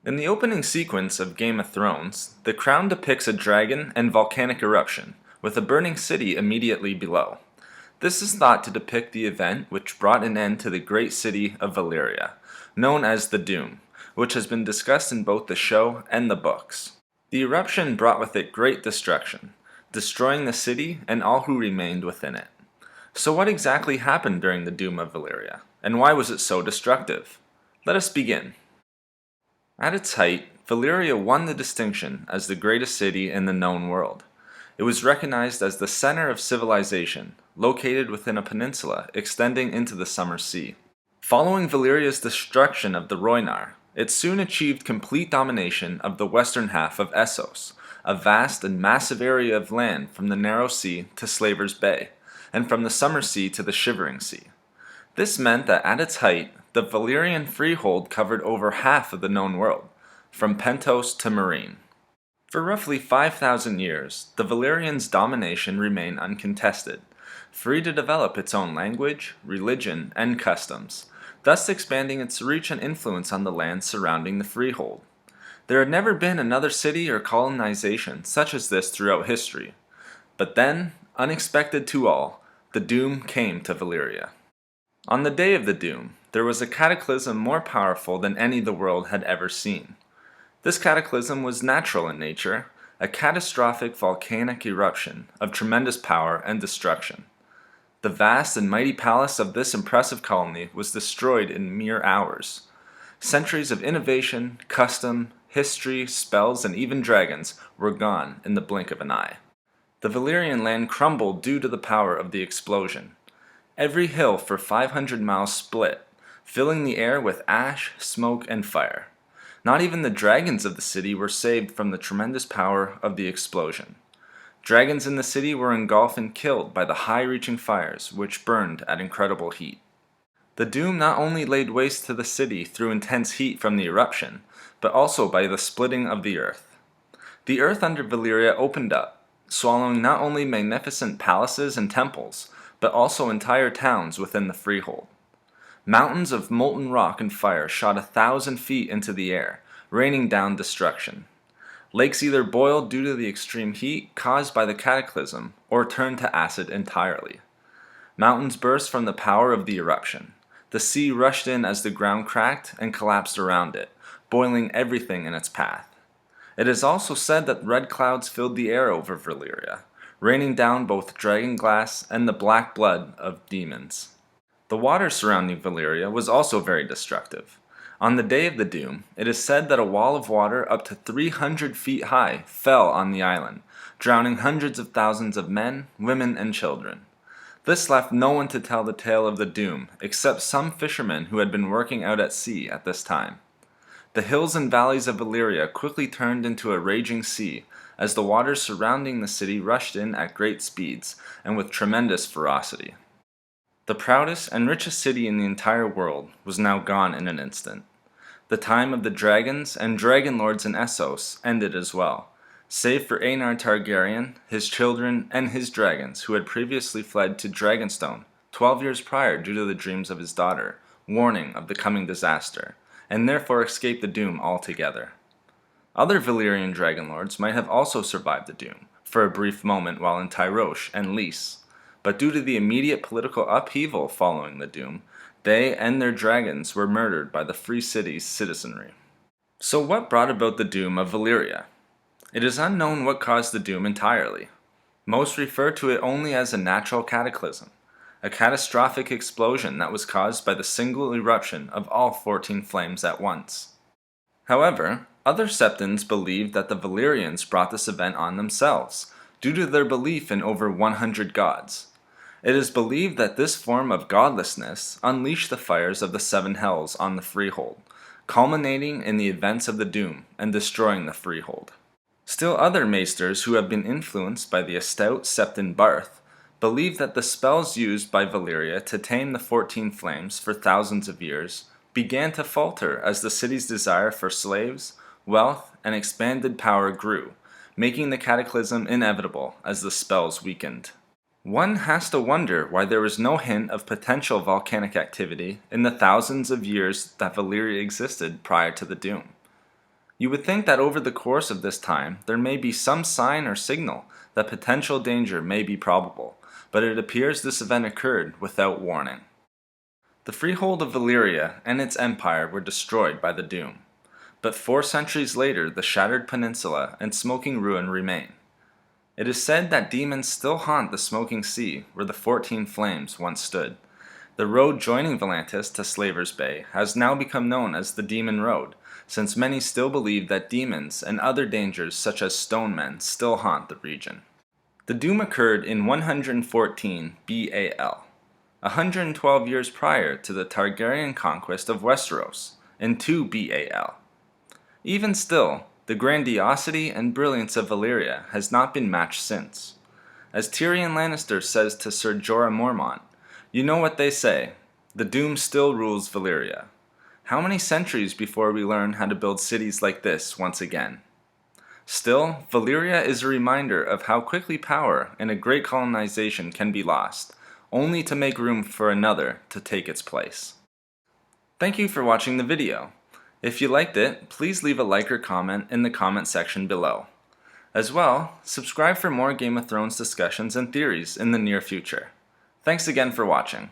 In the opening sequence of Game of Thrones, the crown depicts a dragon and volcanic eruption, with a burning city immediately below. This is thought to depict the event which brought an end to the great city of Valyria, known as the Doom, which has been discussed in both the show and the books. The eruption brought with it great destruction, destroying the city and all who remained within it. So what exactly happened during the Doom of Valyria, and why was it so destructive? Let us begin. At its height, Valyria won the distinction as the greatest city in the known world. It was recognized as the center of civilization, located within a peninsula extending into the Summer Sea. Following Valyria's destruction of the Rhoynar, it soon achieved complete domination of the western half of Essos, a vast and massive area of land from the Narrow Sea to Slaver's Bay, and from the Summer Sea to the Shivering Sea. This meant that at its height, the Valyrian freehold covered over half of the known world, from Pentos to Meereen. For roughly 5,000 years, the Valyrians' domination remained uncontested, free to develop its own language, religion, and customs, thus expanding its reach and influence on the lands surrounding the freehold. There had never been another city or colonization such as this throughout history. But then, unexpected to all, the Doom came to Valyria. On the day of the Doom, there was a cataclysm more powerful than any the world had ever seen. This cataclysm was natural in nature, a catastrophic volcanic eruption of tremendous power and destruction. The vast and mighty palace of this impressive colony was destroyed in mere hours. Centuries of innovation, custom, history, spells, and even dragons were gone in the blink of an eye. The Valyrian land crumbled due to the power of the explosion. Every hill for 500 miles split, filling the air with ash, smoke, and fire. Not even the dragons of the city were saved from the tremendous power of the explosion. Dragons in the city were engulfed and killed by the high-reaching fires, which burned at incredible heat. The Doom not only laid waste to the city through intense heat from the eruption, but also by the splitting of the earth. The earth under Valyria opened up, swallowing not only magnificent palaces and temples, but also entire towns within the freehold. Mountains of molten rock and fire shot 1,000 feet into the air, raining down destruction. Lakes either boiled due to the extreme heat caused by the cataclysm, or turned to acid entirely. Mountains burst from the power of the eruption. The sea rushed in as the ground cracked and collapsed around it, boiling everything in its path. It is also said that red clouds filled the air over Valyria, raining down both dragon glass and the black blood of demons. The water surrounding Valyria was also very destructive. On the day of the Doom, it is said that a wall of water up to 300 feet high fell on the island, drowning hundreds of thousands of men, women, and children. This left no one to tell the tale of the Doom, except some fishermen who had been working out at sea at this time. The hills and valleys of Valyria quickly turned into a raging sea, as the waters surrounding the city rushed in at great speeds, and with tremendous ferocity. The proudest and richest city in the entire world was now gone in an instant. The time of the dragons and dragon lords in Essos ended as well, save for Aenar Targaryen, his children, and his dragons who had previously fled to Dragonstone 12 years prior due to the dreams of his daughter, warning of the coming disaster, and therefore escaped the Doom altogether. Other Valyrian dragon lords might have also survived the Doom, for a brief moment while in Tyrosh and Lys, but due to the immediate political upheaval following the Doom, they and their dragons were murdered by the free city's citizenry. So what brought about the Doom of Valyria? It is unknown what caused the Doom entirely. Most refer to it only as a natural cataclysm, a catastrophic explosion that was caused by the single eruption of all 14 flames at once. However, other Septons believed that the Valyrians brought this event on themselves, due to their belief in over 100 gods. It is believed that this form of godlessness unleashed the fires of the seven hells on the freehold, culminating in the events of the Doom and destroying the freehold. Still other maesters who have been influenced by the Estout Septon Barth believe that the spells used by Valyria to tame the 14 flames for thousands of years began to falter as the city's desire for slaves, wealth, and expanded power grew, making the cataclysm inevitable as the spells weakened. One has to wonder why there was no hint of potential volcanic activity in the thousands of years that Valyria existed prior to the Doom. You would think that over the course of this time, there may be some sign or signal that potential danger may be probable, but it appears this event occurred without warning. The freehold of Valyria and its empire were destroyed by the Doom, but 4 centuries later the shattered peninsula and smoking ruin remain. It is said that demons still haunt the smoking sea where the 14 Flames once stood. The road joining Volantis to Slaver's Bay has now become known as the Demon Road, since many still believe that demons and other dangers such as stone men still haunt the region. The Doom occurred in 114 BAL, 112 years prior to the Targaryen conquest of Westeros, in 2 BAL. Even still, the grandiosity and brilliance of Valyria has not been matched since. As Tyrion Lannister says to Ser Jorah Mormont, "You know what they say, the Doom still rules Valyria." How many centuries before we learn how to build cities like this once again? Still, Valyria is a reminder of how quickly power in a great colonization can be lost, only to make room for another to take its place. Thank you for watching the video. If you liked it, please leave a like or comment in the comment section below. As well, subscribe for more Game of Thrones discussions and theories in the near future. Thanks again for watching.